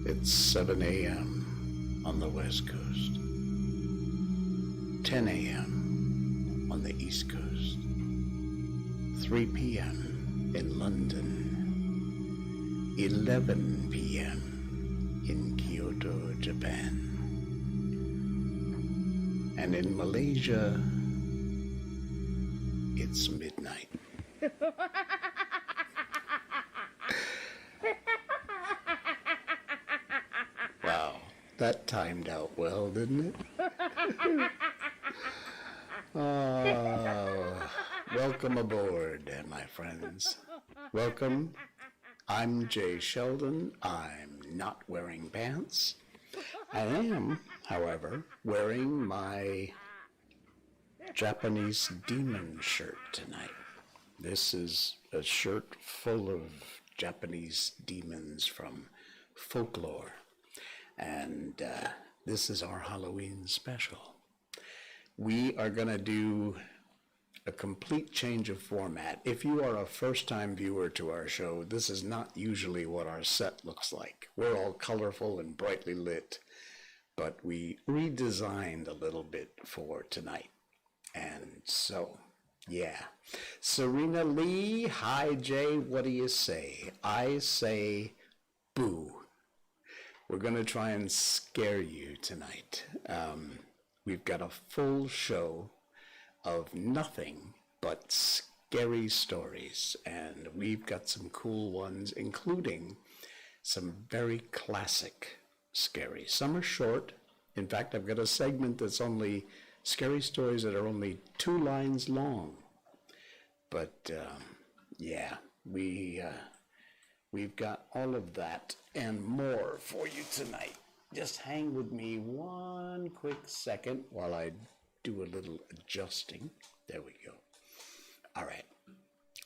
It's 7 a.m. on the West Coast, 10 a.m. on the East Coast, 3 p.m. in London, 11 p.m. in Kyoto, Japan, and in Malaysia, it's midnight. Wow, that timed out well, didn't it? Welcome aboard, my friends. Welcome. I'm Jay Sheldon. I'm not wearing pants. I am, however, wearing my Japanese demon shirt tonight. This is a shirt full of Japanese demons from folklore. And this is our Halloween special. We are going to do a complete change of format. If you are a first-time viewer to our show, this is not usually what our set looks like. We're all colorful and brightly lit, but we redesigned a little bit for tonight. And so, yeah. Serena Lee, hi Jay, what do you say? I say boo. We're going to try and scare you tonight. We've got a full show of nothing but scary stories, and we've got some cool ones, including some very classic scary. Some are short. In fact, I've got a segment that's only scary stories that are only 2 lines long. But yeah, we've got all of that and more for you tonight. Just hang with me one quick second while I do a little adjusting. There we go. All right.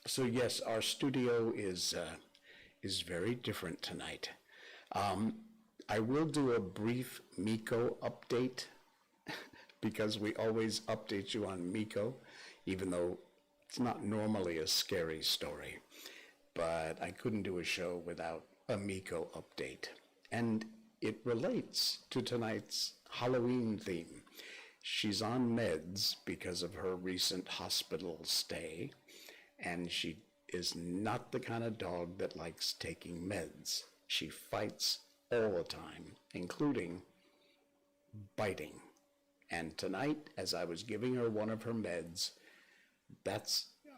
So yes, our studio is very different tonight. I will do a brief Miko update because we always update you on Miko, even though it's not normally a scary story. But I couldn't do a show without a Miko update. And it relates to tonight's Halloween theme. She's on meds because of her recent hospital stay, and she is not the kind of dog that likes taking meds. She fights all the time, including biting. And tonight, as I was giving her one of her meds,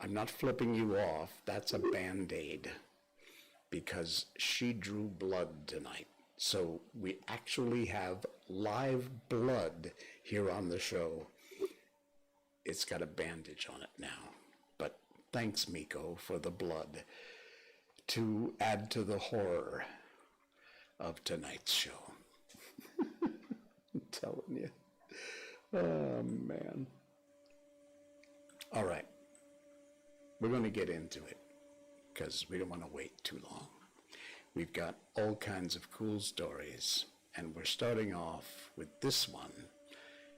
I'm not flipping you off, that's a Band-Aid, because she drew blood tonight. So we actually have live blood here on the show. It's got a bandage on it now. But thanks, Miko, for the blood to add to the horror of tonight's show. I'm telling you. Oh, man. All right. We're going to get into it because we don't want to wait too long. We've got all kinds of cool stories, and we're starting off with this one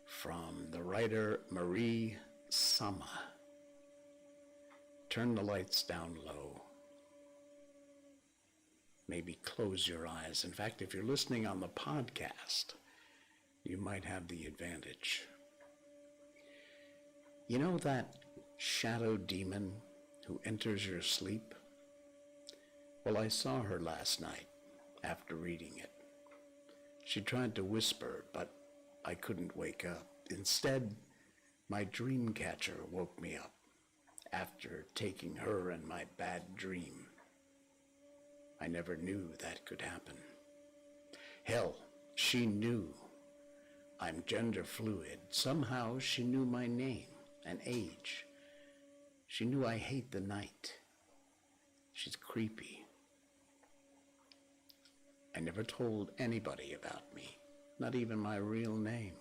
from the writer Marie Sama. Turn the lights down low. Maybe close your eyes. In fact, if you're listening on the podcast, you might have the advantage. You know that shadow demon who enters your sleep? Well, I saw her last night after reading it. She tried to whisper, but I couldn't wake up. Instead, my dream catcher woke me up after taking her in my bad dream. I never knew that could happen. Hell, she knew. I'm gender fluid. Somehow she knew my name and age. She knew I hate the night. She's creepy. I never told anybody about me, not even my real name.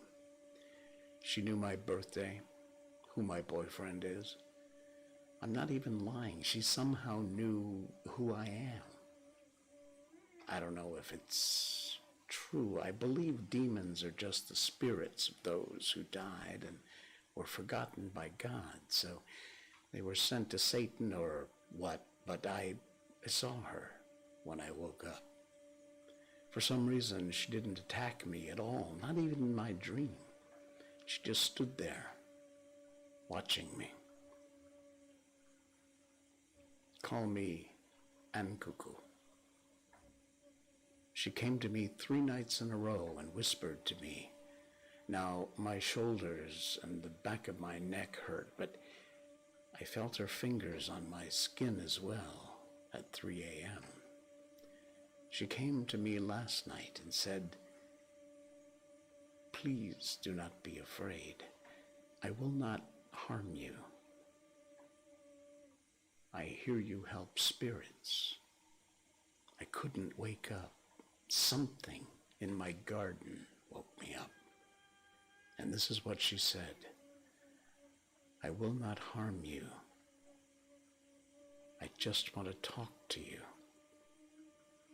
She knew my birthday, who my boyfriend is. I'm not even lying. She somehow knew who I am. I don't know if it's true. I believe demons are just the spirits of those who died and were forgotten by God. So they were sent to Satan or what, but I saw her when I woke up. For some reason, she didn't attack me at all, not even in my dream. She just stood there, watching me. Call me Ankuku. She came to me 3 nights in a row and whispered to me. Now, my shoulders and the back of my neck hurt, but I felt her fingers on my skin as well at 3 a.m. She came to me last night and said, "Please do not be afraid. I will not harm you. I hear you help spirits." I couldn't wake up. Something in my garden woke me up. And this is what she said. "I will not harm you. I just want to talk to you.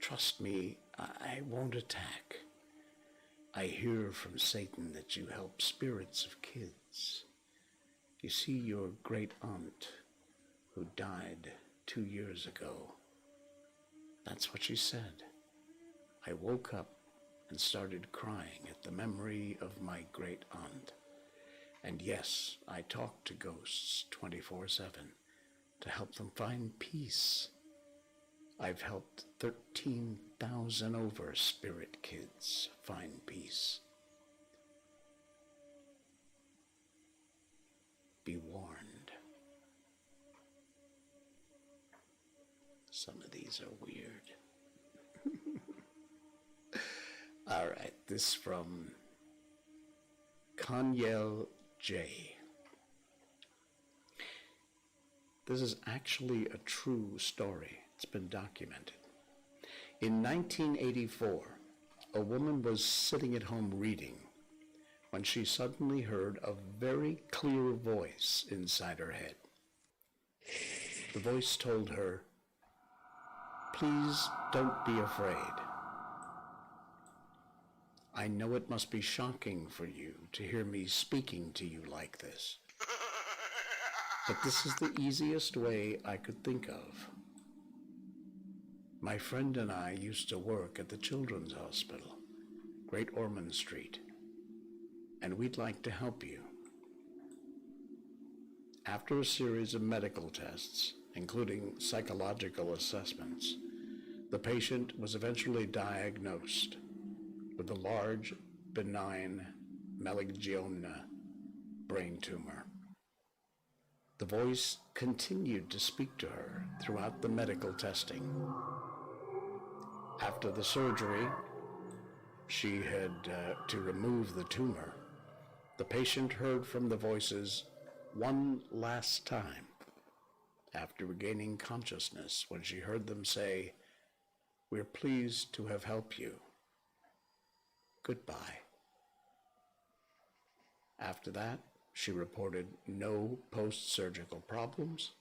Trust me, I won't attack. I hear from Satan that you help spirits of kids. You see, your great aunt, who died 2 years ago, that's what she said. I woke up and started crying at the memory of my great aunt. And yes, I talk to ghosts 24/7 to help them find peace. I've helped 13,000 over spirit kids find peace. Be warned. Some of these are weird. All right, this from Kanyel J. This is actually a true story. It's been documented. In 1984, a woman was sitting at home reading when she suddenly heard a very clear voice inside her head. The voice told her, "Please don't be afraid. I know it must be shocking for you to hear me speaking to you like this, but this is the easiest way I could think of. My friend and I used to work at the Children's Hospital, Great Ormond Street, and we'd like to help you." After a series of medical tests, including psychological assessments, the patient was eventually diagnosed with a large, benign melangioma brain tumor. The voice continued to speak to her throughout the medical testing. After the surgery, she had to remove the tumor. The patient heard from the voices one last time after regaining consciousness when she heard them say, "We're pleased to have helped you. Goodbye." After that, she reported no post-surgical problems,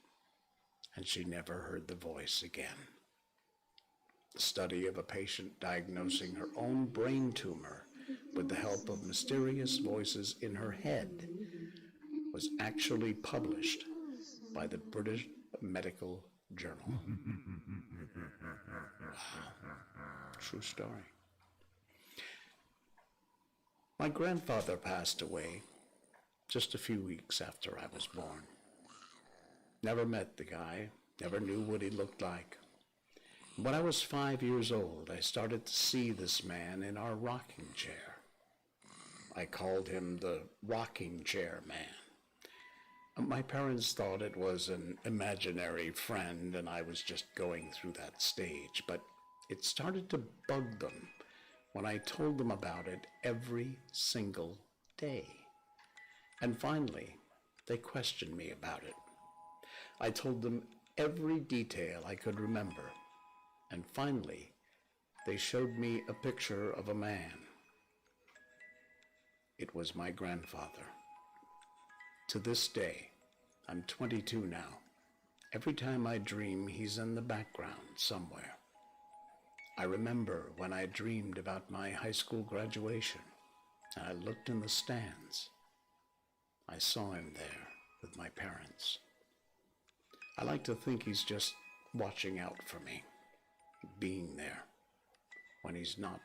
and she never heard the voice again. The study of a patient diagnosing her own brain tumor with the help of mysterious voices in her head was actually published by the British Medical Journal. Wow. True story. My grandfather passed away just a few weeks after I was born. Never met the guy, never knew what he looked like. When I was 5 years old, I started to see this man in our rocking chair. I called him the rocking chair man. My parents thought it was an imaginary friend and I was just going through that stage, but it started to bug them when I told them about it every single day. And finally, they questioned me about it. I told them every detail I could remember. And finally, they showed me a picture of a man. It was my grandfather. To this day, I'm 22 now. Every time I dream, he's in the background somewhere. I remember when I dreamed about my high school graduation, and I looked in the stands. I saw him there with my parents. I like to think he's just watching out for me, being there when he's not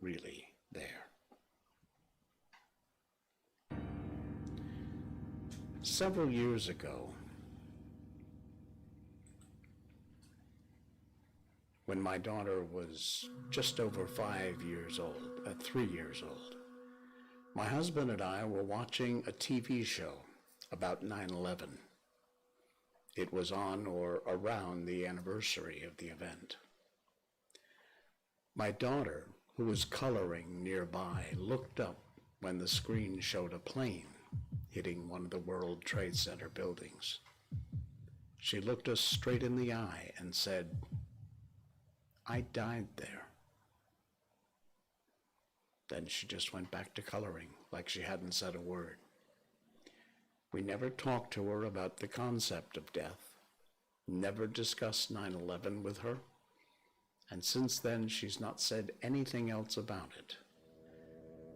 really there. Several years ago, when my daughter was just over 5 years old, 3 years old, my husband and I were watching a TV show about 9/11. It was on or around the anniversary of the event. My daughter, who was coloring nearby, looked up when the screen showed a plane hitting one of the World Trade Center buildings. She looked us straight in the eye and said, "I died there." Then she just went back to coloring like she hadn't said a word. We never talked to her about the concept of death, never discussed 9/11 with her, and since then she's not said anything else about it.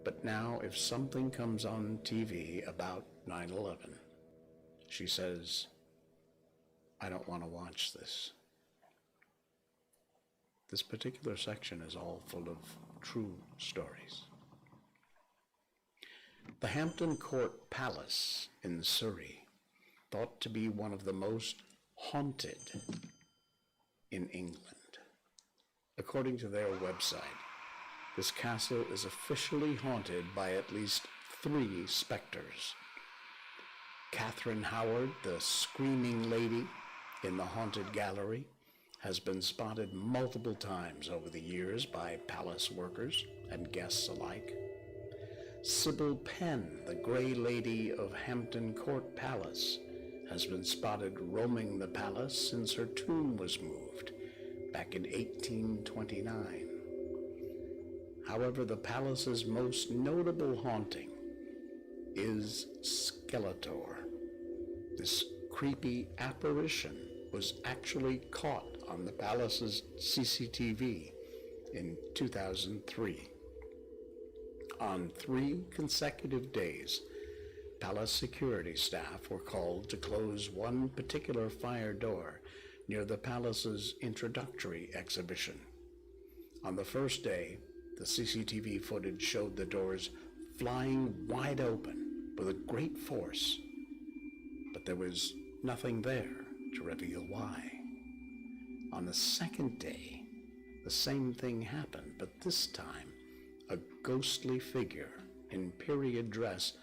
But now if something comes on TV about 9/11, she says, I don't want to watch this. This particular section is all full of true stories. The Hampton Court Palace in Surrey, thought to be one of the most haunted in England. According to their website, this castle is officially haunted by at least 3 specters. Catherine Howard, the screaming lady in the haunted gallery, has been spotted multiple times over the years by palace workers and guests alike. Sybil Penn, the Grey Lady of Hampton Court Palace, has been spotted roaming the palace since her tomb was moved back in 1829. However, the palace's most notable haunting is Skeletor. This creepy apparition was actually caught on the palace's CCTV in 2003. On 3 consecutive days, palace security staff were called to close one particular fire door near the palace's introductory exhibition. On the first day, the CCTV footage showed the doors flying wide open with a great force, but there was nothing there to reveal why. On the second day, the same thing happened, but this time, a ghostly figure in period dress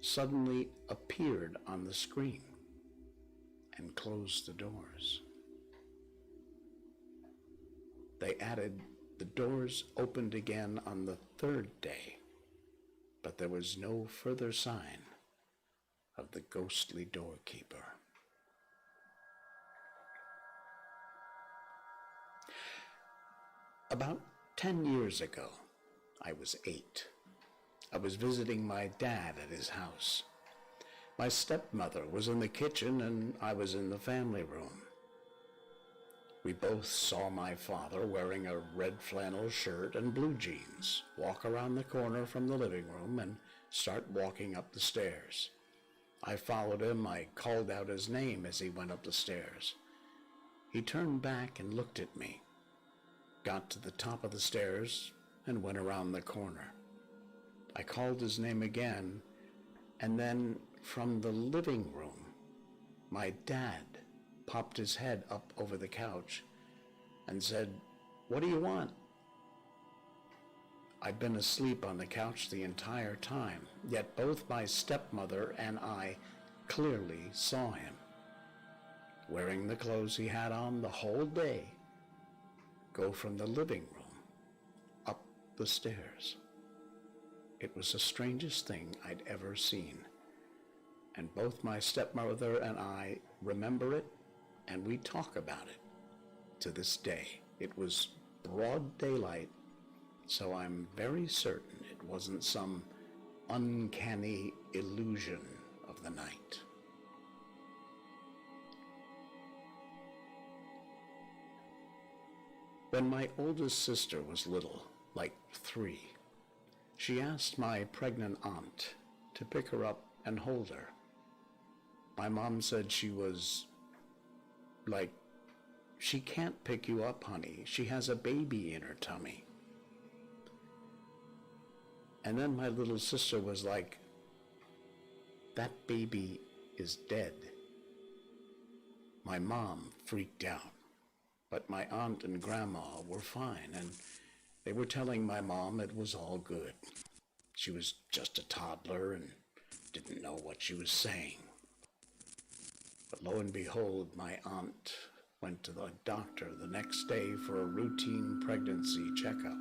suddenly appeared on the screen and closed the doors. They added the doors opened again on the 3rd day, but there was no further sign of the ghostly doorkeeper. About 10 years ago, I was 8. I was visiting my dad at his house. My stepmother was in the kitchen and I was in the family room. We both saw my father wearing a red flannel shirt and blue jeans walk around the corner from the living room and start walking up the stairs. I followed him. I called out his name as he went up the stairs. He turned back and looked at me, got to the top of the stairs, and went around the corner. I called his name again, and then from the living room, my dad popped his head up over the couch and said, "What do you want?" I'd been asleep on the couch the entire time, yet both my stepmother and I clearly saw him, wearing the clothes he had on the whole day, go from the living room up the stairs. It was the strangest thing I'd ever seen, and both my stepmother and I remember it, and we talk about it to this day. It was broad daylight, so I'm very certain it wasn't some uncanny illusion of the night. When my oldest sister was little, like 3, she asked my pregnant aunt to pick her up and hold her. My mom said she was like, "She can't pick you up, honey. She has a baby in her tummy." And then my little sister was like, "That baby is dead." My mom freaked out, but my aunt and grandma were fine, and they were telling my mom it was all good. She was just a toddler and didn't know what she was saying. But lo and behold, my aunt went to the doctor the next day for a routine pregnancy checkup,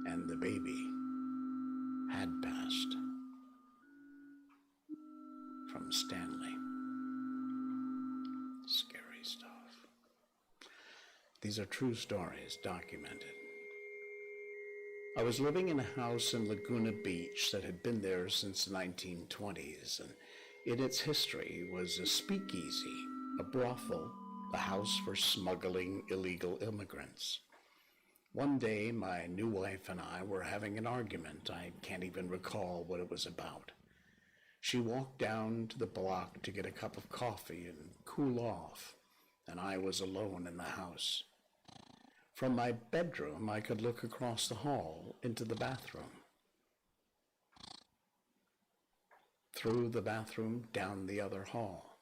and the baby had passed from Stanley. Scary stuff. These are true stories documented. I was living in a house in Laguna Beach that had been there since the 1920s, and in its history was a speakeasy, a brothel, a house for smuggling illegal immigrants. One day, my new wife and I were having an argument. I can't even recall what it was about. She walked down to the block to get a cup of coffee and cool off, and I was alone in the house. From my bedroom, I could look across the hall into the bathroom. Through the bathroom, down the other hall.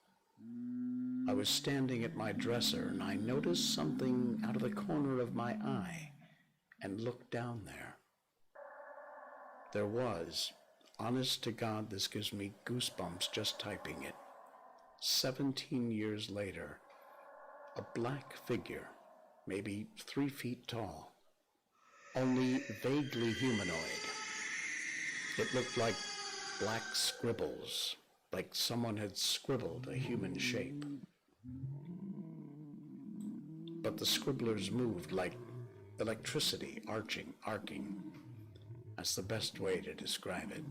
I was standing at my dresser, and I noticed something out of the corner of my eye and looked down there. There was, honest to God, this gives me goosebumps just typing it, 17 years later, a black figure, maybe 3 feet tall, only vaguely humanoid. It looked like black scribbles, like someone had scribbled a human shape. But the scribblers moved like electricity, arcing. That's the best way to describe it.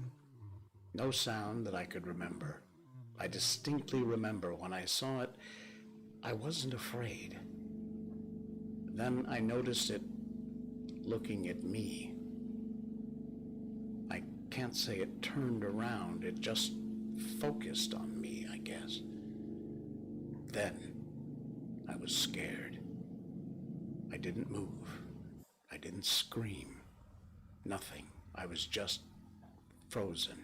No sound that I could remember. I distinctly remember when I saw it, I wasn't afraid. Then I noticed it looking at me. I can't say it turned around, it just focused on me, I guess. Then I was scared. I didn't move. I didn't scream. Nothing. I was just frozen.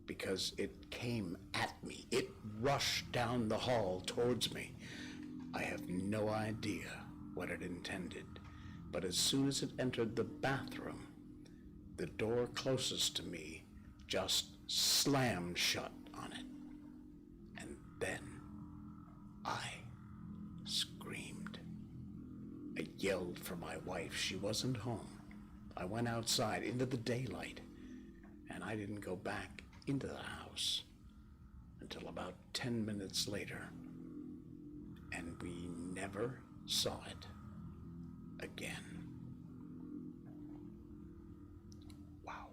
Because it came at me. It rushed down the hall towards me. I have no idea what it intended, but as soon as it entered the bathroom, the door closest to me just slammed shut on it. And then I screamed. I yelled for my wife. She wasn't home. I went outside into the daylight, and I didn't go back into the house until about 10 minutes later, and we never saw it again. Wow.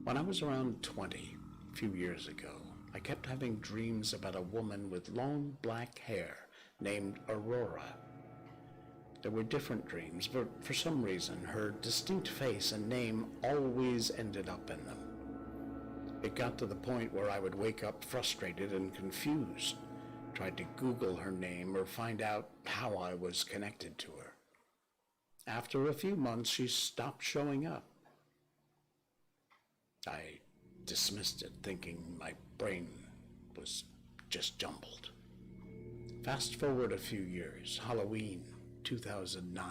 When I was around 20, a few years ago, I kept having dreams about a woman with long black hair named Aurora. There were different dreams, but for some reason, her distinct face and name always ended up in them. It got to the point where I would wake up frustrated and confused, tried to Google her name or find out how I was connected to her. After a few months, she stopped showing up. I dismissed it, thinking my brain was just jumbled. Fast forward a few years, Halloween 2009.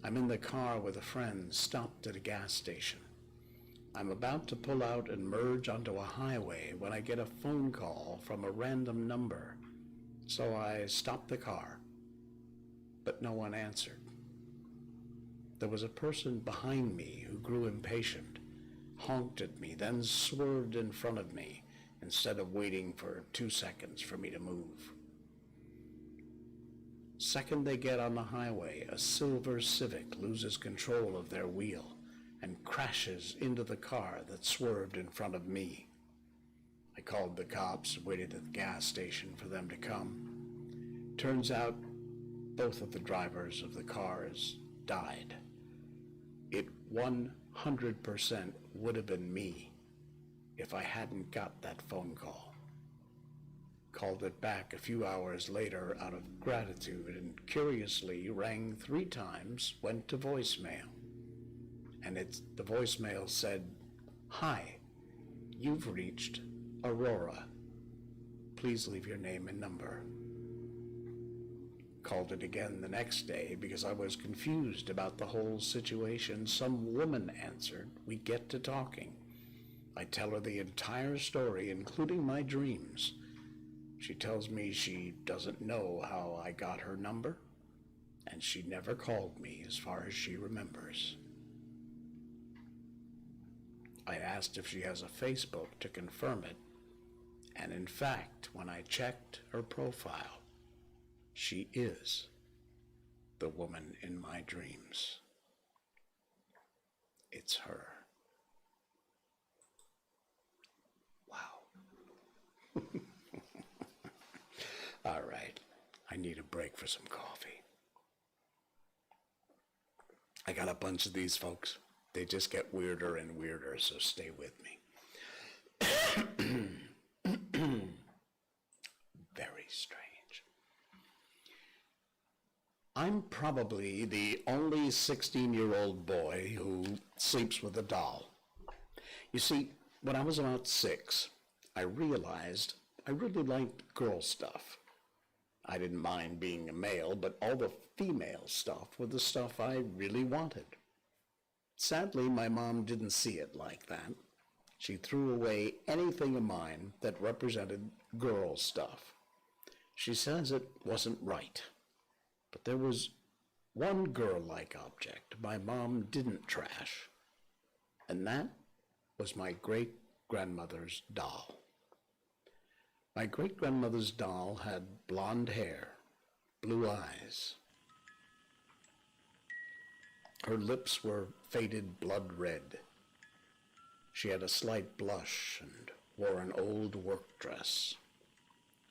I'm in the car with a friend, stopped at a gas station. I'm about to pull out and merge onto a highway when I get a phone call from a random number. So I stopped the car, but no one answered. There was a person behind me who grew impatient, honked at me, then swerved in front of me instead of waiting for 2 seconds for me to move. Second they get on the highway, a silver Civic loses control of their wheel and crashes into the car that swerved in front of me. I called the cops, waited at the gas station for them to come. Turns out both of the drivers of the cars died. It 100% would have been me if I hadn't got that phone call. Called it back a few hours later out of gratitude and curiously rang 3 times, went to voicemail. And the voicemail said, "Hi, you've reached Aurora. Please leave your name and number." Called it again the next day because I was confused about the whole situation. Some woman answered. We get to talking. I tell her the entire story, including my dreams. She tells me she doesn't know how I got her number, and she never called me as far as she remembers. I asked if she has a Facebook to confirm it, and in fact, when I checked her profile, she is the woman in my dreams. It's her. Wow. All right, I need a break for some coffee. I got a bunch of these, folks. They just get weirder and weirder, so stay with me. Very strange. I'm probably the only 16-year-old boy who sleeps with a doll. You see, when I was about 6, I realized I really liked girl stuff. I didn't mind being a male, but all the female stuff was the stuff I really wanted. Sadly, my mom didn't see it like that. She threw away anything of mine that represented girl stuff. She says it wasn't right. But there was one girl-like object my mom didn't trash, and that was my great-grandmother's doll. My great-grandmother's doll had blonde hair, blue eyes. Her lips were faded blood red. She had a slight blush and wore an old work dress.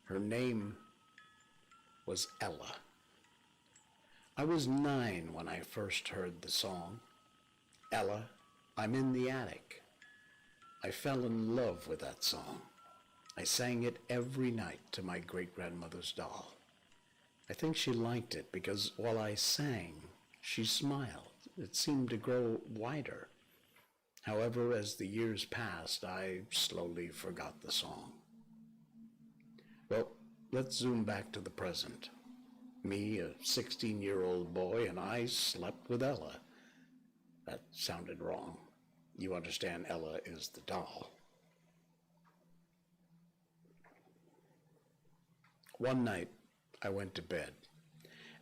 Her name was Ella. I was 9 when I first heard the song, Ella, I'm in the Attic. I fell in love with that song. I sang it every night to my great-grandmother's doll. I think she liked it because while I sang, she smiled. It seemed to grow wider. However, as the years passed, I slowly forgot the song. Well, let's zoom back to the present. Me, a 16-year-old boy, and I slept with Ella. That sounded wrong. You understand, Ella is the doll. One night, I went to bed,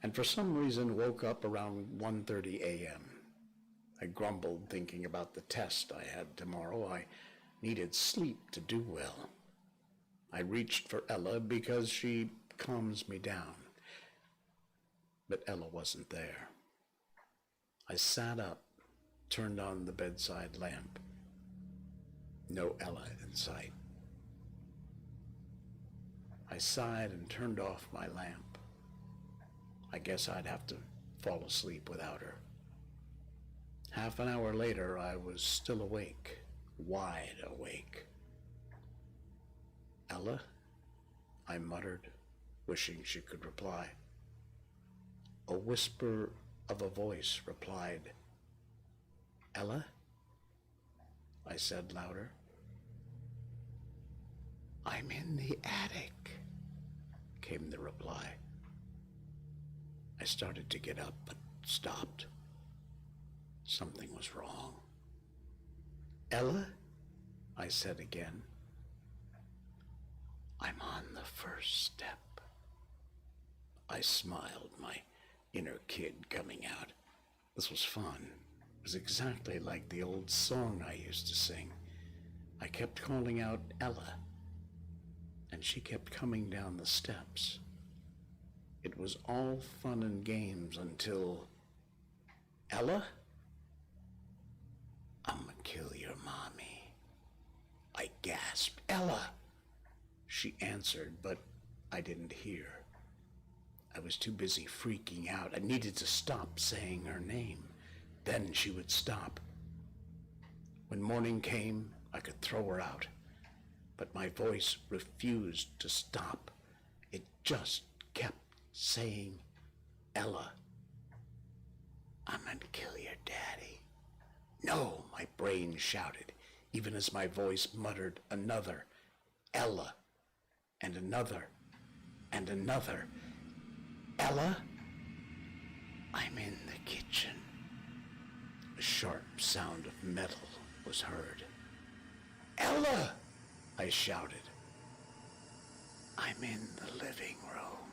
and for some reason woke up around 1:30 a.m. I grumbled, thinking about the test I had tomorrow. I needed sleep to do well. I reached for Ella because she calms me down. But Ella wasn't there. I sat up, turned on the bedside lamp. No Ella in sight. I sighed and turned off my lamp. I guess I'd have to fall asleep without her. Half an hour later, I was still awake, wide awake. Ella? I muttered, wishing she could reply. A whisper of a voice replied, Ella? I said louder. I'm in the attic, came the reply. I started to get up, but stopped. Something was wrong. Ella? I said again. I'm on the first step. I smiled, my inner kid coming out. This was fun. It was exactly like the old song I used to sing. I kept calling out Ella, and she kept coming down the steps. It was all fun and games until, Ella? I'ma kill your mommy. I gasped, Ella! She answered, but I didn't hear. I was too busy freaking out. I needed to stop saying her name. Then she would stop. When morning came, I could throw her out, but my voice refused to stop. It just kept saying, Ella, I'm gonna kill your daddy. No, my brain shouted, even as my voice muttered another, Ella, and another, and another. Ella, I'm in the kitchen. A sharp sound of metal was heard. Ella, I shouted. I'm in the living room.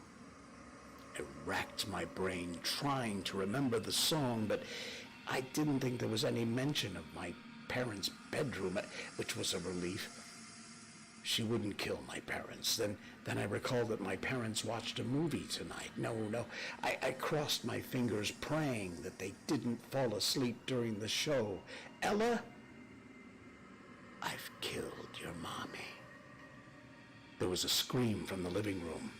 I racked my brain trying to remember the song, but I didn't think there was any mention of my parents' bedroom, which was a relief. She wouldn't kill my parents. Then I recalled that my parents watched a movie tonight. No. I crossed my fingers praying that they didn't fall asleep during the show. Ella, I've killed your mommy. There was a scream from the living room.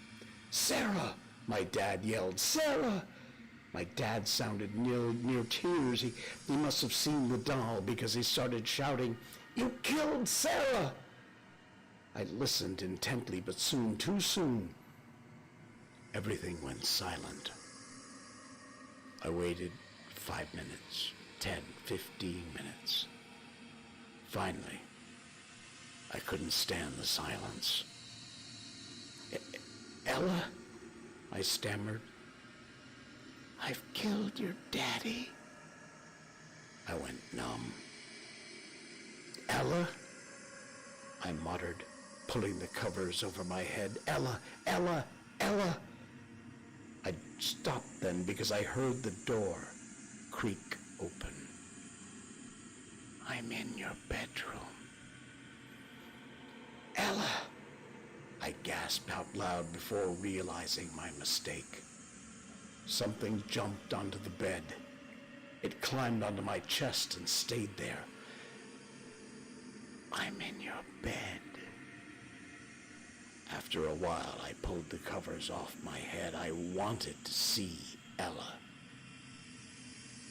"Sarah!" my dad yelled. "Sarah!" My dad sounded near tears. He must have seen the doll because he started shouting, "You killed Sarah!" I listened intently, but soon, too soon, everything went silent. I waited 5 minutes, 10, 15 minutes. Finally, I couldn't stand the silence. "Ella," I stammered, "I've killed your daddy." I went numb. "Ella," I muttered, pulling the covers over my head. "Ella, Ella, Ella." I stopped then because I heard the door creak open. "I'm in your bedroom." "Ella," I gasped out loud before realizing my mistake. Something jumped onto the bed. It climbed onto my chest and stayed there. "I'm in your bed." After a while, I pulled the covers off my head. I wanted to see Ella.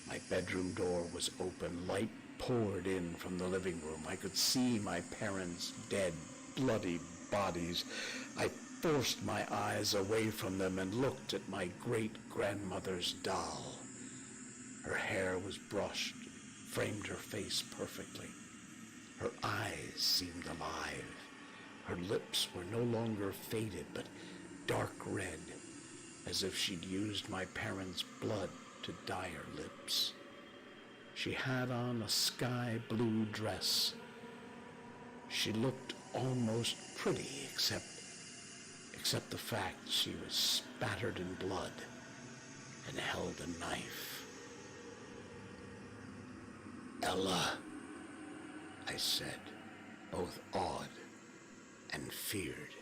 My bedroom door was open. Light poured in from the living room. I could see my parents' dead, bloody bodies. I forced my eyes away from them and looked at my great-grandmother's doll. Her hair was brushed, framed her face perfectly. Her eyes seemed alive. Her lips were no longer faded, but dark red, as if she'd used my parents' blood to dye her lips. She had on a sky blue dress. She looked almost pretty, except the fact she was spattered in blood and held a knife. "Ella," I said, both awed and feared.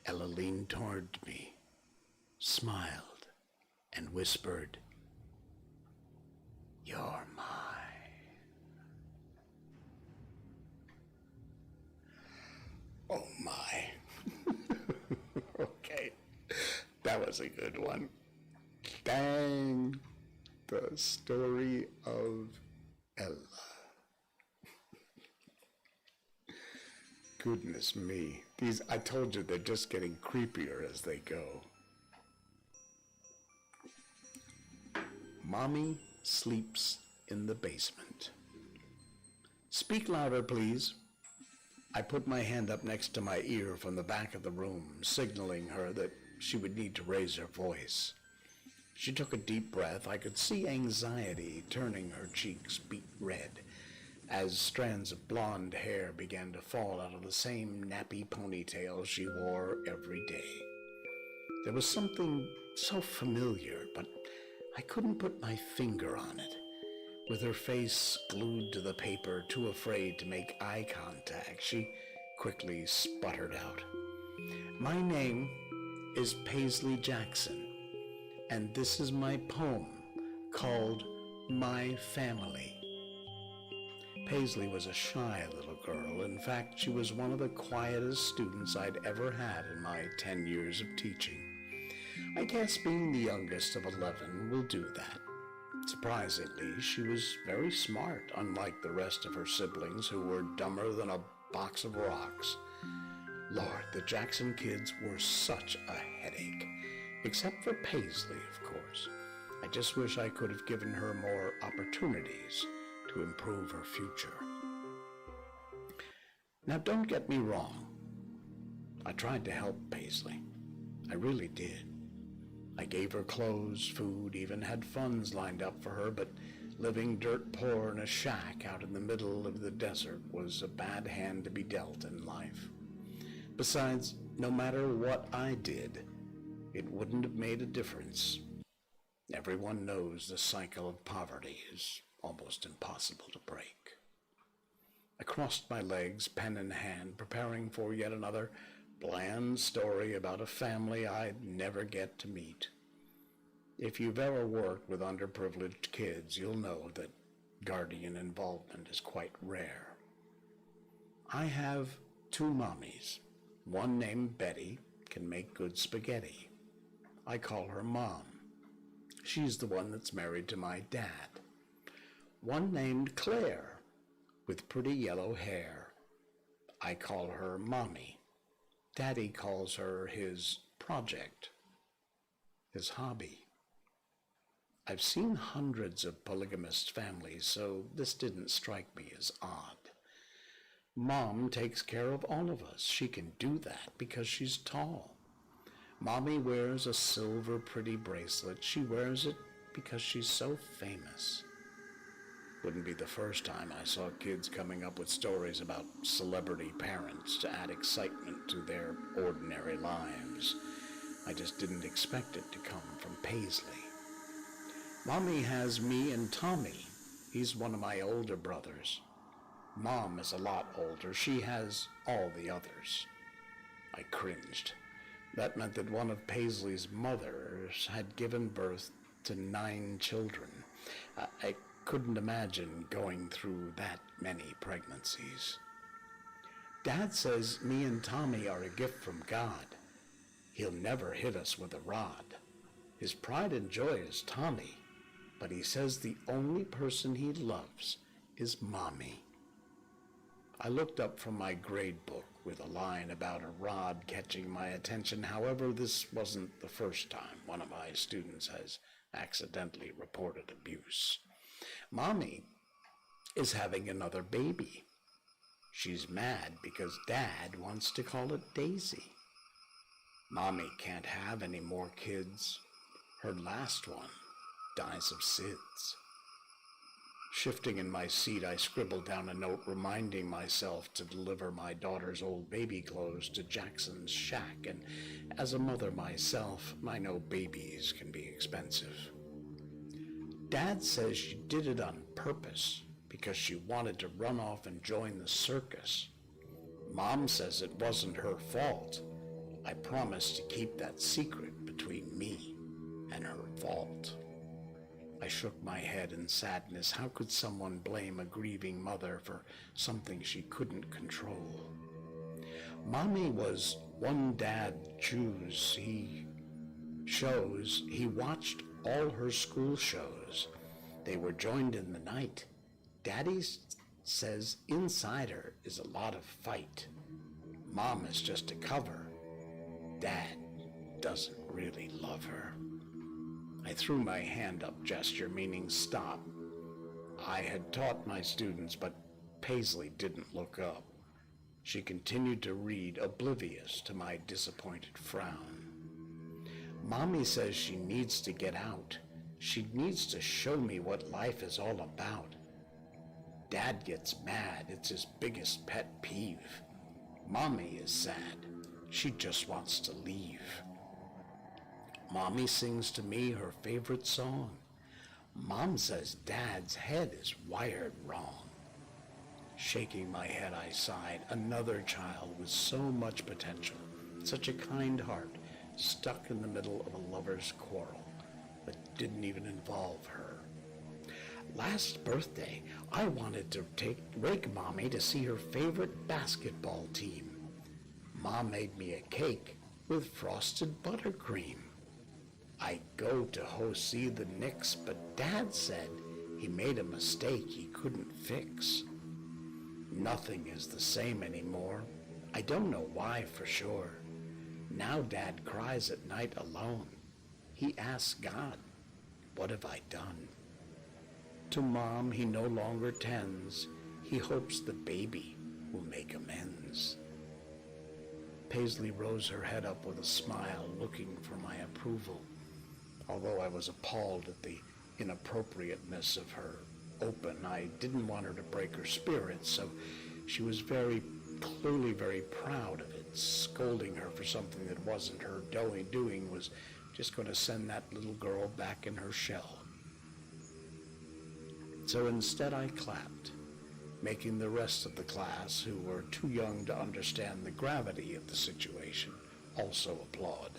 Ella leaned toward me, smiled, and whispered, "You're mine." Oh my. Okay, that was a good one. Dang, the story of Ella. Goodness me. These, I told you, they're just getting creepier as they go. Mommy sleeps in the basement. "Speak louder, please." I put my hand up next to my ear from the back of the room, signaling her that she would need to raise her voice. She took a deep breath. I could see anxiety turning her cheeks beet red as strands of blonde hair began to fall out of the same nappy ponytail she wore every day. There was something so familiar, but I couldn't put my finger on it. With her face glued to the paper, too afraid to make eye contact, she quickly sputtered out, "My name is Paisley Jackson, and this is my poem called My Family." Paisley was a shy little girl. In fact, she was one of the quietest students I'd ever had in my 10 years of teaching. I guess being the youngest of 11 will do that. Surprisingly, she was very smart, unlike the rest of her siblings who were dumber than a box of rocks. Lord, the Jackson kids were such a headache. Except for Paisley, of course. I just wish I could have given her more opportunities to improve her future. Now, don't get me wrong. I tried to help Paisley. I really did. I gave her clothes, food, even had funds lined up for her, but living dirt poor in a shack out in the middle of the desert was a bad hand to be dealt in life. Besides, no matter what I did, it wouldn't have made a difference. Everyone knows the cycle of poverty is almost impossible to break. I crossed my legs, pen in hand, preparing for yet another bland story about a family I'd never get to meet. If you've ever worked with underprivileged kids, you'll know that guardian involvement is quite rare. I have two mommies. One named Betty can make good spaghetti. I call her Mom. She's the one that's married to my dad. One named Claire with pretty yellow hair. I call her Mommy. Daddy calls her his project, his hobby. I've seen hundreds of polygamist families, so this didn't strike me as odd. Mom takes care of all of us. She can do that because she's tall. Mommy wears a silver pretty bracelet. She wears it because she's so famous. Wouldn't be the first time I saw kids coming up with stories about celebrity parents to add excitement to their ordinary lives. I just didn't expect it to come from Paisley. Mommy has me and Tommy. He's one of my older brothers. Mom is a lot older. She has all the others. I cringed. That meant that one of Paisley's mothers had given birth to 9 children. I couldn't imagine going through that many pregnancies. Dad says me and Tommy are a gift from God. He'll never hit us with a rod. His pride and joy is Tommy, but he says the only person he loves is Mommy. I looked up from my grade book with a line about a rod catching my attention. However, this wasn't the first time one of my students has accidentally reported abuse. Mommy is having another baby. She's mad because Dad wants to call it Daisy. Mommy can't have any more kids. Her last one dies of SIDS. Shifting in my seat, I scribbled down a note reminding myself to deliver my daughter's old baby clothes to Jackson's shack, and as a mother myself, I know babies can be expensive. Dad says she did it on purpose because she wanted to run off and join the circus. Mom says it wasn't her fault. I promised to keep that secret between me and her fault. I shook my head in sadness. How could someone blame a grieving mother for something she couldn't control? Mommy was one dad choose. He watched all her school shows. They were joined in the night. Daddy says inside her is a lot of fight. Mom is just a cover. Dad doesn't really love her. I threw my hand up gesture, meaning stop. I had taught my students, but Paisley didn't look up. She continued to read, oblivious to my disappointed frown. Mommy says she needs to get out. She needs to show me what life is all about. Dad gets mad. It's his biggest pet peeve. Mommy is sad. She just wants to leave. Mommy sings to me her favorite song. Mom says Dad's head is wired wrong. Shaking my head, I sighed. Another child with so much potential, such a kind heart, stuck in the middle of a lover's quarrel that didn't even involve her. Last birthday, I wanted to wake Mommy to see her favorite basketball team. Mom made me a cake with frosted buttercream. I go to see the Knicks, but Dad said he made a mistake he couldn't fix. Nothing is the same anymore. I don't know why for sure. Now Dad cries at night alone. He asks God, what have I done? To Mom he no longer tends. He hopes the baby will make amends. Paisley rose her head up with a smile, looking for my approval. Although I was appalled at the inappropriateness of her open, I didn't want her to break her spirit, so she was clearly very proud of it. Scolding her for something that wasn't her doing was just going to send that little girl back in her shell. So instead I clapped, making the rest of the class, who were too young to understand the gravity of the situation, also applaud.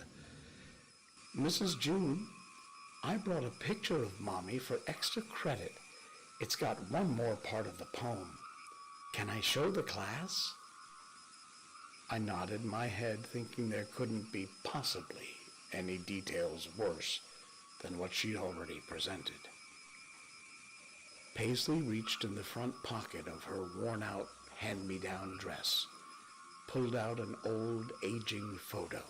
Mrs. June, I brought a picture of Mommy for extra credit. It's got one more part of the poem. Can I show the class? I nodded my head, thinking there couldn't be possibly any details worse than what she'd already presented. Paisley reached in the front pocket of her worn-out hand-me-down dress, pulled out an old, aging photo.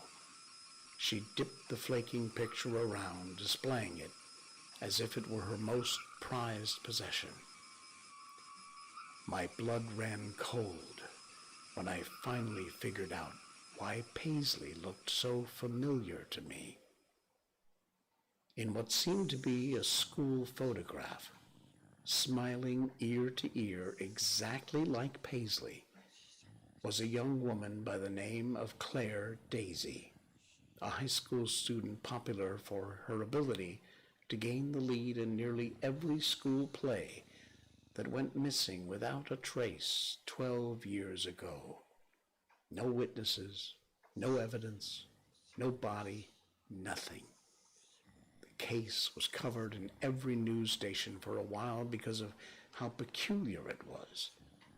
She dipped the flaking picture around, displaying it as if it were her most prized possession. My blood ran cold when I finally figured out why Paisley looked so familiar to me. In what seemed to be a school photograph, smiling ear to ear exactly like Paisley, was a young woman by the name of Claire Daisy, a high school student popular for her ability to gain the lead in nearly every school play that went missing without a trace 12 years ago. No witnesses, no evidence, no body, nothing. The case was covered in every news station for a while because of how peculiar it was,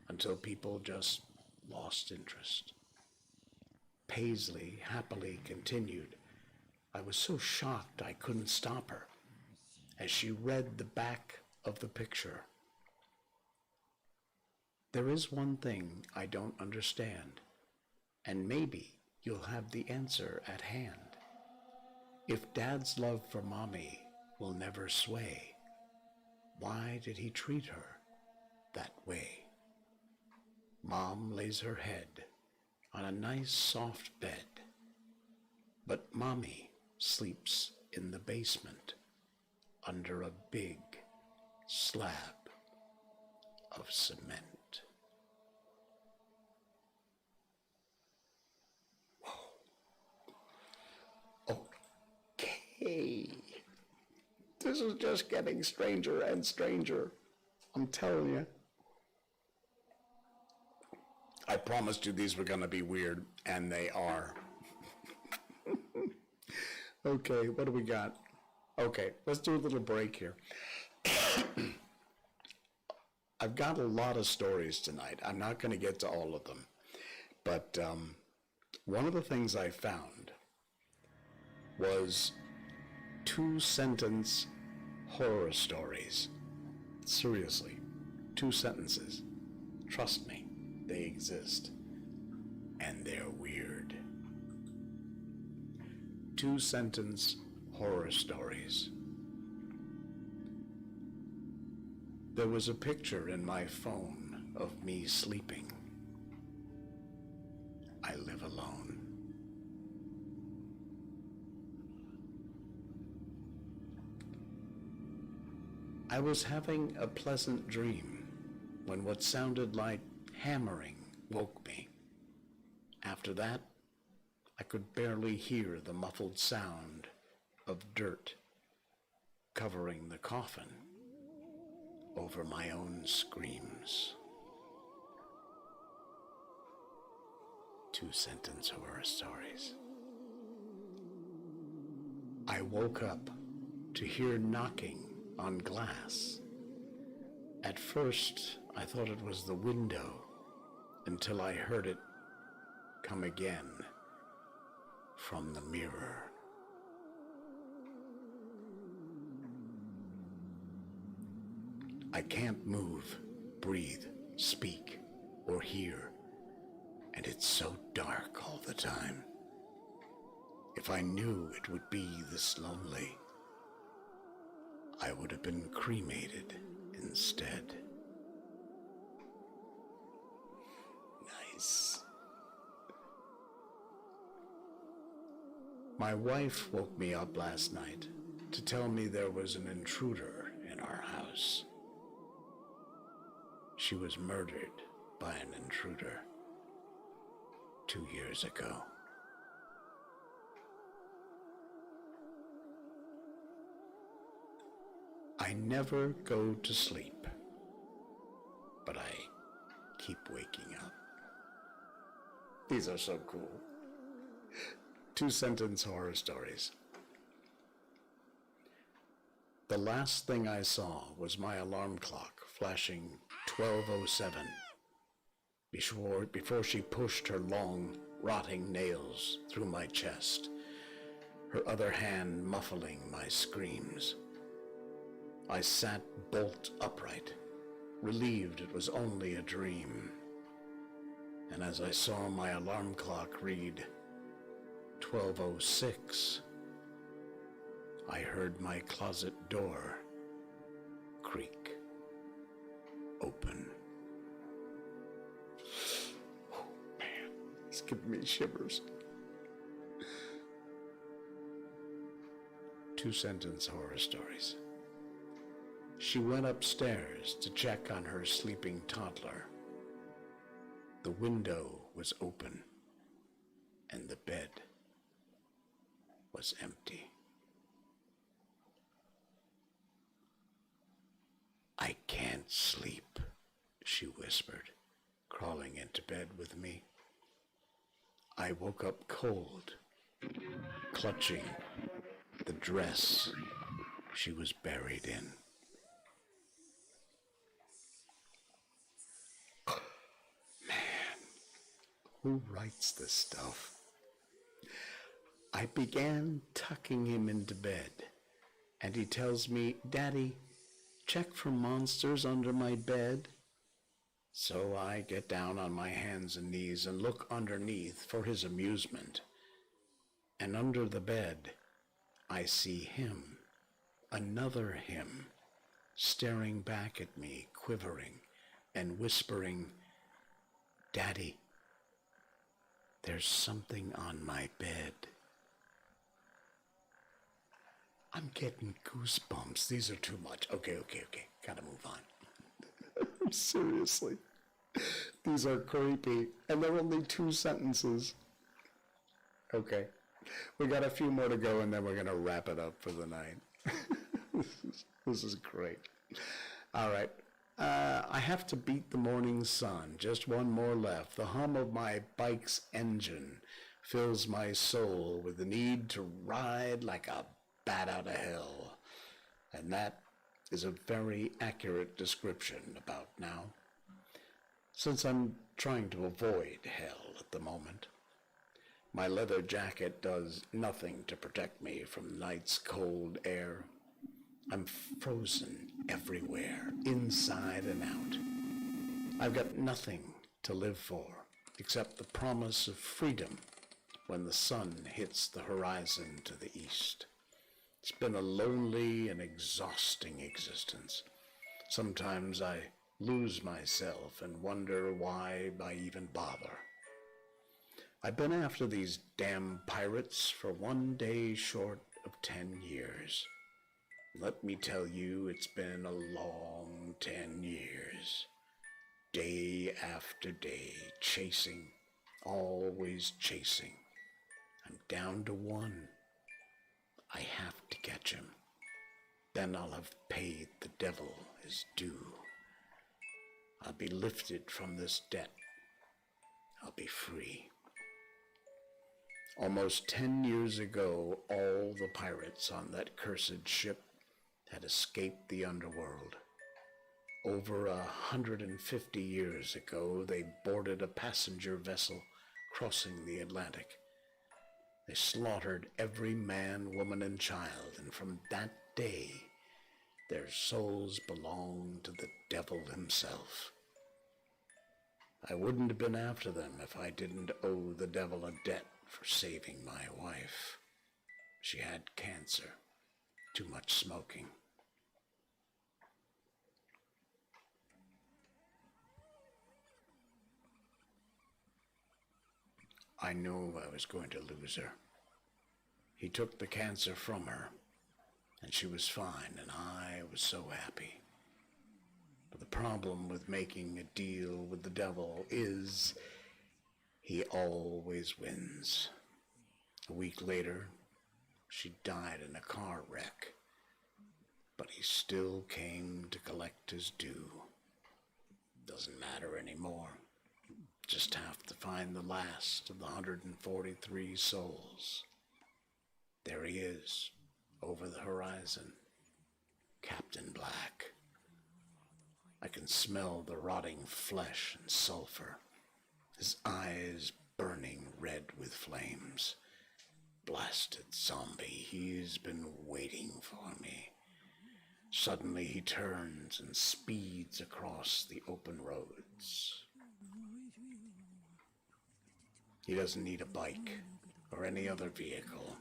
until people just lost interest. Paisley happily continued. I was so shocked I couldn't stop her as she read the back of the picture. There is one thing I don't understand, and maybe you'll have the answer at hand. If Dad's love for Mommy will never sway, why did he treat her that way? Mom lays her head on a nice soft bed, but Mommy sleeps in the basement under a big slab of cement. Okay, this is just getting stranger and stranger. I'm telling you. I promised you these were going to be weird, and they are. Okay, what do we got? Okay, let's do a little break here. I've got a lot of stories tonight. I'm not going to get to all of them. But one of the things I found was 2-sentence horror stories. Seriously, 2 sentences. Trust me, they exist. And they're weird. 2-sentence horror stories. There was a picture in my phone of me sleeping. I live alone. I was having a pleasant dream when what sounded like hammering woke me. After that, I could barely hear the muffled sound of dirt covering the coffin over my own screams. 2-sentence horror stories. I woke up to hear knocking on glass. At first, I thought it was the window until I heard it come again from the mirror. I can't move, breathe, speak, or hear, and it's so dark all the time. If I knew it would be this lonely, I would have been cremated instead. Nice. My wife woke me up last night to tell me there was an intruder in our house. She was murdered by an intruder 2 years ago. I never go to sleep, but I keep waking up. These are so cool. 2-sentence horror stories. The last thing I saw was my alarm clock flashing 12:07 before she pushed her long, rotting nails through my chest, her other hand muffling my screams. I sat bolt upright, relieved it was only a dream. And as I saw my alarm clock read 12:06, I heard my closet door creak open. Oh man, it's giving me shivers. 2-sentence horror stories. She went upstairs to check on her sleeping toddler. The window was open, and the bed was empty. "I can't sleep," she whispered, crawling into bed with me. I woke up cold, clutching the dress she was buried in. Man, who writes this stuff? I began tucking him into bed, and he tells me, "Daddy, check for monsters under my bed." So I get down on my hands and knees and look underneath for his amusement. And under the bed, I see him, another him, staring back at me, quivering and whispering, "Daddy, there's something on my bed." I'm getting goosebumps. These are too much. Okay. Gotta move on. Seriously. These are creepy. And they're only 2 sentences. Okay. We got a few more to go, and then we're going to wrap it up for the night. This is great. All right. I have to beat the morning sun. Just one more left. The hum of my bike's engine fills my soul with the need to ride like a bat out of hell. And that is a very accurate description about now, since I'm trying to avoid hell at the moment. My leather jacket does nothing to protect me from the night's cold air. I'm frozen everywhere, inside and out. I've got nothing to live for except the promise of freedom when the sun hits the horizon to the east. It's been a lonely and exhausting existence. Sometimes I lose myself and wonder why I even bother. I've been after these damn pirates for one day short of 10 years. Let me tell you, it's been a long 10 years. Day after day, chasing, always chasing. I'm down to one. I have to catch him. Then I'll have paid the devil his due. I'll be lifted from this debt. I'll be free. Almost 10 years ago, all the pirates on that cursed ship had escaped the underworld. Over 150 years ago, they boarded a passenger vessel crossing the Atlantic. They slaughtered every man, woman, and child, and from that day, their souls belonged to the devil himself. I wouldn't have been after them if I didn't owe the devil a debt for saving my wife. She had cancer, too much smoking. I knew I was going to lose her. He took the cancer from her, and she was fine, and I was so happy. But the problem with making a deal with the devil is he always wins. A week later, she died in a car wreck, but he still came to collect his due. Doesn't matter anymore. Just have to find the last of the 143 souls. There he is, over the horizon, Captain Black. I can smell the rotting flesh and sulfur. His eyes burning red with flames. Blasted zombie, he's been waiting for me. Suddenly he turns and speeds across the open roads. He doesn't need a bike or any other vehicle.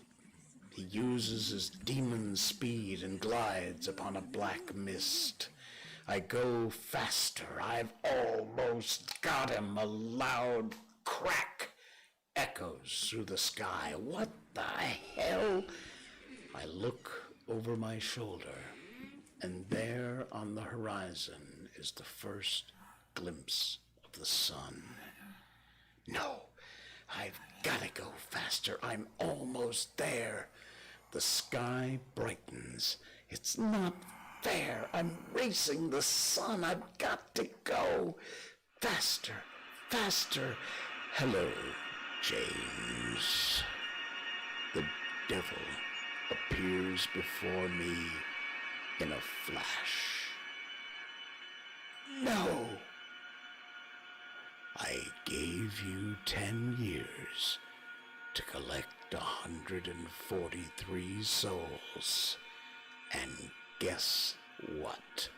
He uses his demon speed and glides upon a black mist. I go faster. I've almost got him. A loud crack echoes through the sky. What the hell? I look over my shoulder, and there on the horizon is the first glimpse of the sun. No, I've got to go faster. I'm almost there. The sky brightens. It's not fair. I'm racing the sun. I've got to go. Faster, faster. Hello, James. The devil appears before me in a flash. No! I gave you 10 years to collect 143 souls. And guess what?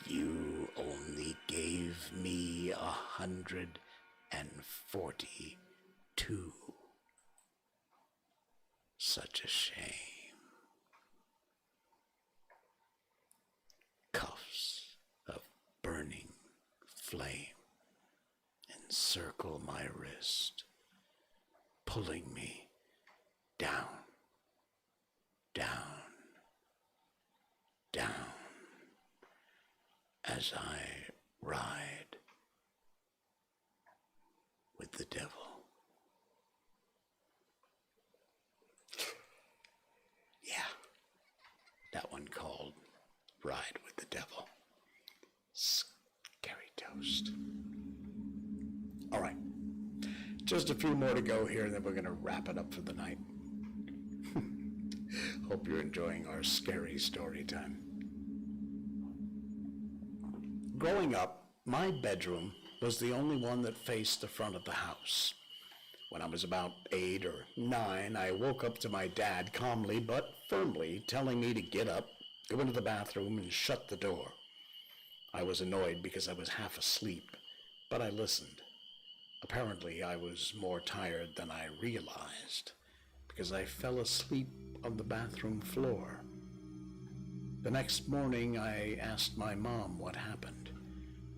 You only gave me 142. Such a shame. Cuffs of burning flame encircle my wrist, pulling me down, down, down, as I ride with the devil. Yeah, that one called Ride with the Devil. Scary toast. All right, just a few more to go here, and then we're going to wrap it up for the night. Hope you're enjoying our scary story time. Growing up, my bedroom was the only one that faced the front of the house. When I was about 8 or 9, I woke up to my dad calmly but firmly telling me to get up, go into the bathroom, and shut the door. I was annoyed because I was half asleep, but I listened. Apparently, I was more tired than I realized, because I fell asleep on the bathroom floor. The next morning, I asked my mom what happened.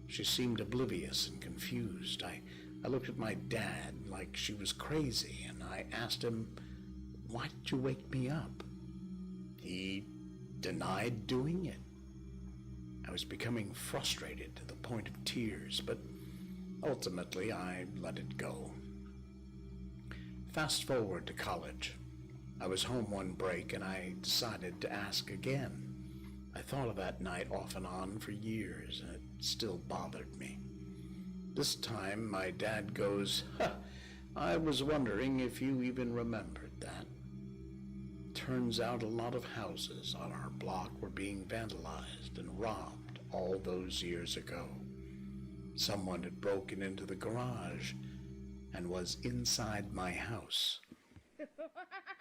She seemed oblivious and confused. I looked at my dad like she was crazy, and I asked him, "Why did you wake me up?" He denied doing it. I was becoming frustrated to the point of tears, but ultimately I let it go. Fast forward to college. I was home one break and I decided to ask again. I thought of that night off and on for years, and it still bothered me. This time my dad goes, "I was wondering if you even remembered that." Turns out a lot of houses on our block were being vandalized and robbed all those years ago. Someone had broken into the garage and was inside my house.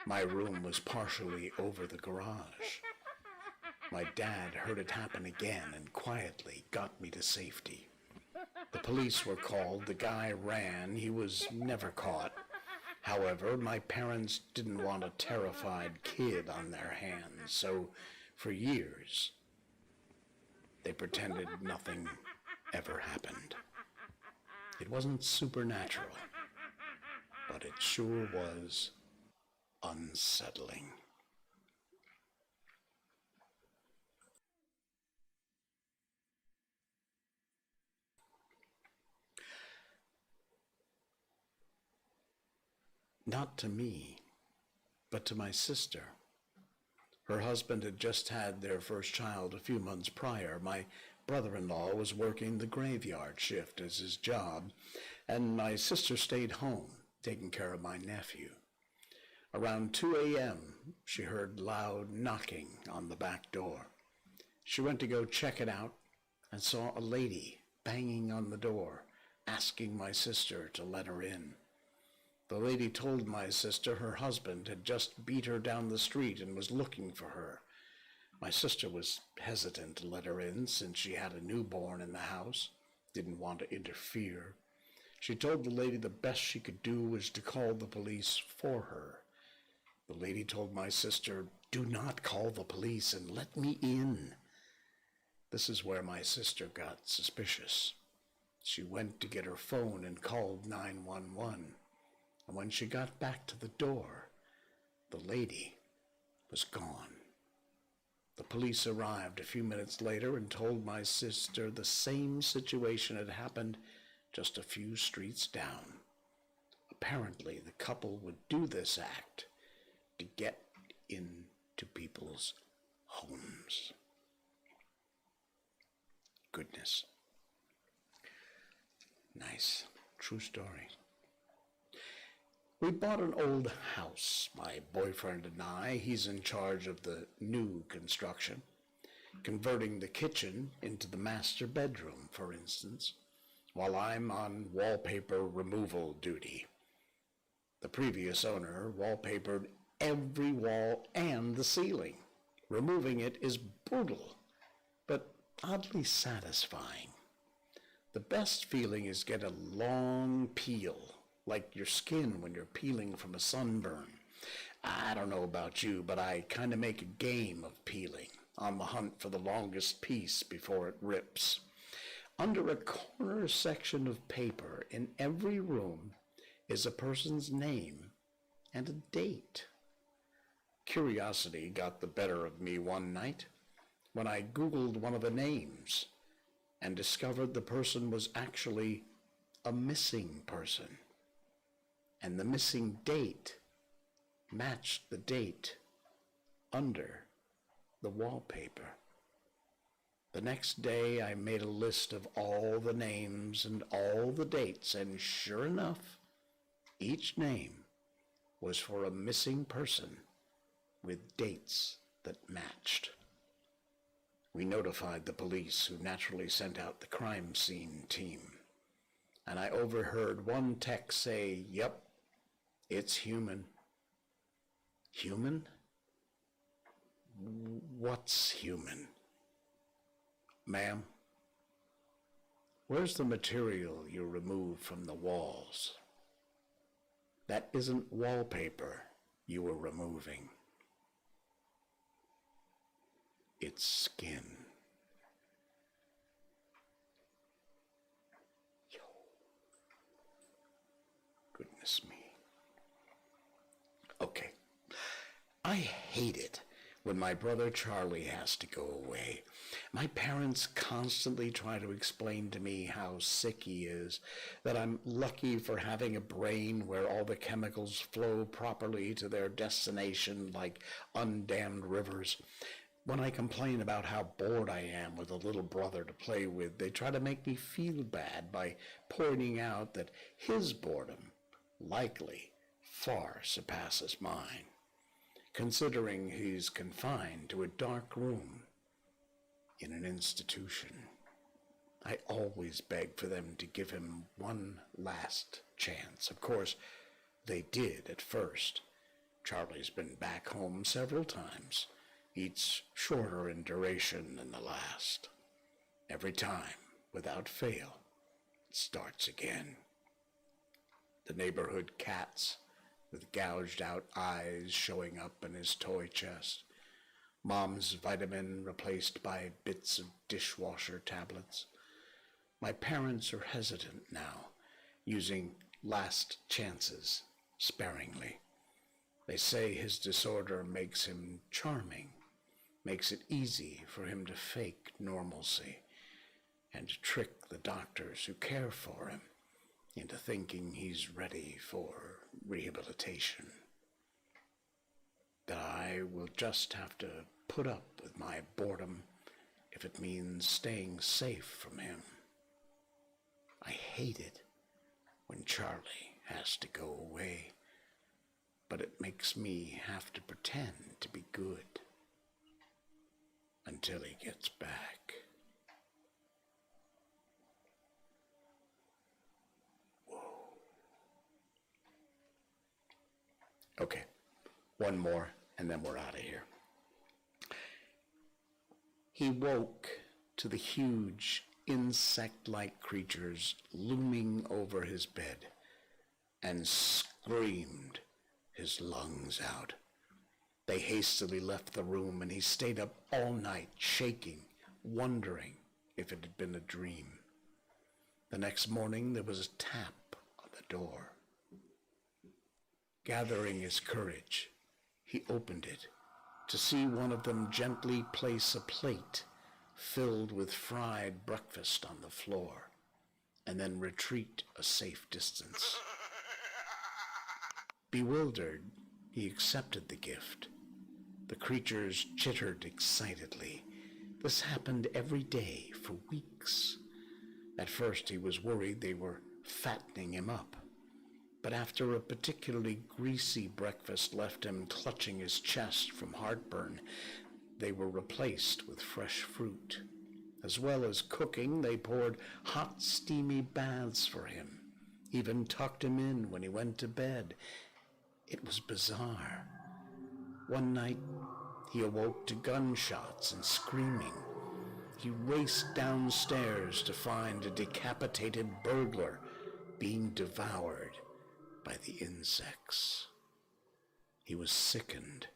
My room was partially over the garage. My dad heard it happen again and quietly got me to safety. The police were called. The guy ran. He was never caught. However, my parents didn't want a terrified kid on their hands, so for years, they pretended nothing ever happened. It wasn't supernatural, but it sure was unsettling. Not to me, but to my sister. Her husband had just had their first child a few months prior. My brother-in-law was working the graveyard shift as his job, and my sister stayed home, taking care of my nephew. Around 2 a.m., she heard loud knocking on the back door. She went to go check it out and saw a lady banging on the door, asking my sister to let her in. The lady told my sister her husband had just beat her down the street and was looking for her. My sister was hesitant to let her in since she had a newborn in the house, didn't want to interfere. She told the lady the best she could do was to call the police for her. The lady told my sister, "Do not call the police and let me in." This is where my sister got suspicious. She went to get her phone and called 911. And when she got back to the door, the lady was gone. The police arrived a few minutes later and told my sister the same situation had happened just a few streets down. Apparently, the couple would do this act to get into people's homes. Goodness. Nice. True story. We bought an old house, my boyfriend and I. He's in charge of the new construction, converting the kitchen into the master bedroom, for instance, while I'm on wallpaper removal duty. The previous owner wallpapered every wall and the ceiling. Removing it is brutal, but oddly satisfying. The best feeling is get a long peel, like your skin when you're peeling from a sunburn. I don't know about you, but I kind of make a game of peeling, on the hunt for the longest piece before it rips. Under a corner section of paper in every room is a person's name and a date. Curiosity got the better of me one night when I Googled one of the names and discovered the person was actually a missing person. And the missing date matched the date under the wallpaper. The next day, I made a list of all the names and all the dates, and sure enough, each name was for a missing person with dates that matched. We notified the police, who naturally sent out the crime scene team, and I overheard one tech say, "Yep, it's human." Human? What's human? Ma'am, where's the material you removed from the walls? That isn't wallpaper you were removing. It's skin. Goodness me. Okay. I hate it when my brother Charlie has to go away. My parents constantly try to explain to me how sick he is, that I'm lucky for having a brain where all the chemicals flow properly to their destination like undammed rivers. When I complain about how bored I am with a little brother to play with, they try to make me feel bad by pointing out that his boredom likely far surpasses mine, considering he's confined to a dark room in an institution. I always beg for them to give him one last chance. Of course, they did at first. Charlie's been back home several times, each shorter in duration than the last. Every time, without fail, it starts again. The neighborhood cats with gouged out eyes showing up in his toy chest. Mom's vitamin replaced by bits of dishwasher tablets. My parents are hesitant now, using last chances sparingly. They say his disorder makes him charming, makes it easy for him to fake normalcy and to trick the doctors who care for him into thinking he's ready for rehabilitation. That I will just have to put up with my boredom if it means staying safe from him. I hate it when Charlie has to go away, but it makes me have to pretend to be good until he gets back. Okay, one more, and then we're out of here. He woke to the huge insect-like creatures looming over his bed and screamed his lungs out. They hastily left the room, and he stayed up all night, shaking, wondering if it had been a dream. The next morning, there was a tap on the door. Gathering his courage, he opened it to see one of them gently place a plate filled with fried breakfast on the floor, and then retreat a safe distance. Bewildered, he accepted the gift. The creatures chittered excitedly. This happened every day for weeks. At first he was worried they were fattening him up, but after a particularly greasy breakfast left him clutching his chest from heartburn, they were replaced with fresh fruit. As well as cooking, they poured hot, steamy baths for him, even tucked him in when he went to bed. It was bizarre. One night, he awoke to gunshots and screaming. He raced downstairs to find a decapitated burglar being devoured by the insects. He was sickened,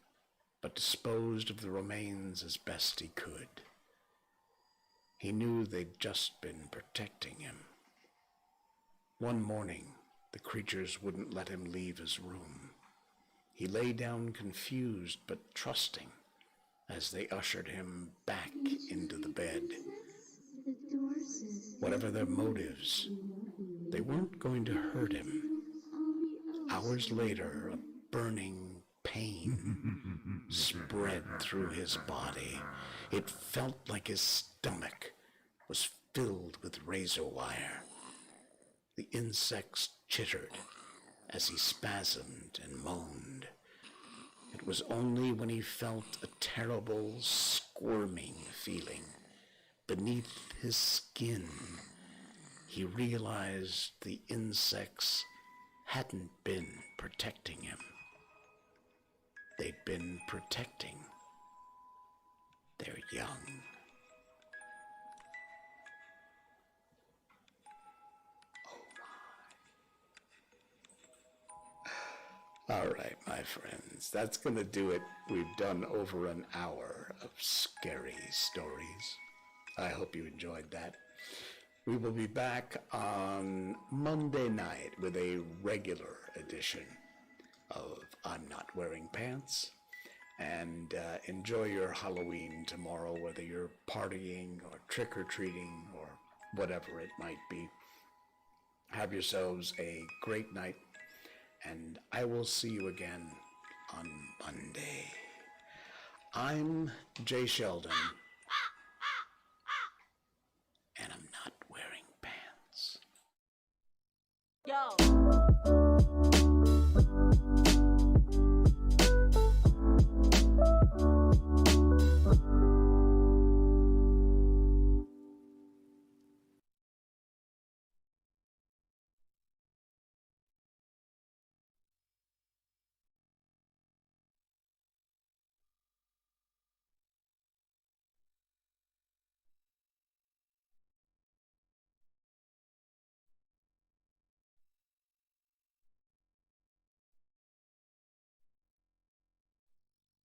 but disposed of the remains as best he could. He knew they'd just been protecting him. One morning, the creatures wouldn't let him leave his room. He lay down confused but trusting as they ushered him back into the bed. Whatever their motives, they weren't going to hurt him. Hours later, a burning pain spread through his body. It felt like his stomach was filled with razor wire. The insects chittered as he spasmed and moaned. It was only when he felt a terrible squirming feeling beneath his skin he realized the insects hadn't been protecting him. They'd been protecting their young. All right, my friends, that's going to do it. We've done over an hour of scary stories. I hope you enjoyed that. We will be back on Monday night with a regular edition of I'm Not Wearing Pants. And enjoy your Halloween tomorrow, whether you're partying or trick-or-treating or whatever it might be. Have yourselves a great night. And I will see you again on Monday. I'm Jay Sheldon.